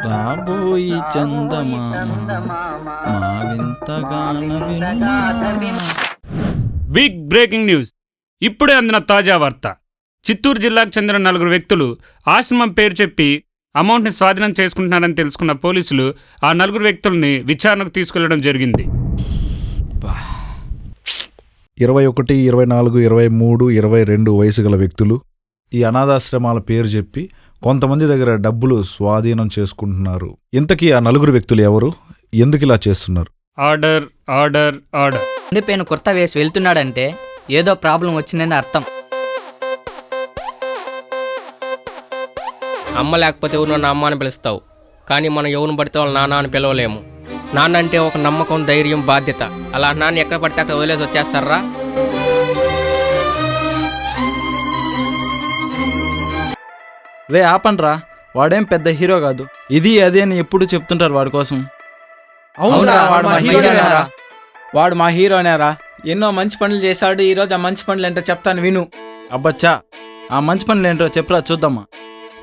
రాబోయి చందమామ మా వింతగాన వినుమా. Big breaking news. ఇప్పుడే అందిన తాజా వార్త. చిత్తూరు జిల్లాకు చెందిన 4 వ్యక్తులు ఆశ్రమం పేరు చెప్పి అమౌంట్ని స్వాధీనం చేసుకుంటున్నారని తెలుసుకున్న పోలీసులు ఆ 4 వ్యక్తుల్ని విచారణకు తీసుకెళ్లడం జరిగింది. 21, 24, 23, 22 వయసు గల వ్యక్తులు ఈ అనాథాశ్రమాల పేరు చెప్పి కొంతమంది దగ్గర డబ్బులు స్వాధీనం చేసుకుంటున్నారు. ఇంతకీ ఆ 4 వ్యక్తులు ఎవరు, ఎందుకు ఇలా చేస్తున్నారు? Order order order. ఉండిపోయిన కుర్తా వేసి వెళ్తున్నాడంటే ఏదో ప్రాబ్లం వచ్చిందని అర్థం. అమ్మ లేకపోతే ఎవరు నా అమ్మ అని పిలుస్తావు, కానీ మనం ఎవరిని పడితే వాళ్ళ నాన్న అని పిలవలేము. నాన్న అంటే ఒక నమ్మకం, ధైర్యం, బాధ్యత. అలా నాన్న ఎక్కడ పడితే అక్కడ వదిలేసి వచ్చేస్తారా? రే ఆపండ్రా, వాడేం పెద్ద హీరో కాదు. ఇది అదే అని ఎప్పుడు చెప్తుంటారు వాడి కోసం. అవునా, వాడు మా హీరోనేరా. ఎన్నో మంచి పనులు చేశాడు. ఈరోజు ఆ మంచి పనులు ఏంటో చెప్తాను విను. అబ్బచ్చా, ఆ మంచి పనులు ఏంటో చెప్పరా చూద్దామా.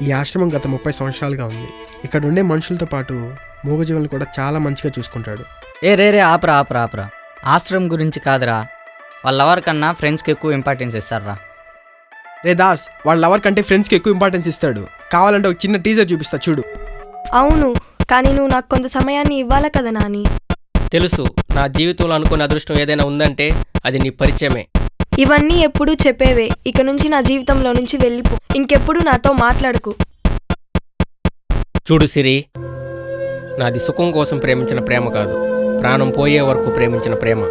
ఈ ఆశ్రమం గత 30 సంవత్సరాలుగా ఉంది. ఇక్కడ ఉండే మనుషులతో పాటు మూగజీవులను కూడా చాలా మంచిగా చూసుకుంటాడు. రే ఆపరా ఆపరా ఆపరా. ఆశ్రమం గురించి కాదురా, వాళ్ళ లవర్ కన్నా ఫ్రెండ్స్కి ఎక్కువ ఇంపార్టెన్స్ ఇస్తారా. రే దాస్, వాళ్ళ లవర్ కంటే ఫ్రెండ్స్కి ఎక్కువ ఇంపార్టెన్స్ ఇస్తాడు. కావాలంటే ఒక చిన్న టీజర్ చూపిస్తా చూడు. అవును, కానీ నువ్వు నాకు కొంత సమయాన్ని ఇవ్వాలి కదా నాని. తెలుసు, నా జీవితంలో అనుకునే అదృష్టం ఏదైనా ఉందంటే అది నీ పరిచయమే. ఇవన్నీ ఎప్పుడూ చెప్పేవే. ఇక నుంచి నా జీవితంలో నుంచి వెళ్ళిపో. ఇంకెప్పుడు నాతో మాట్లాడకు. చూడు సిరి, నాది సుఖం కోసం ప్రేమించిన ప్రేమ కాదు, ప్రాణం పోయే వరకు ప్రేమించిన ప్రేమ.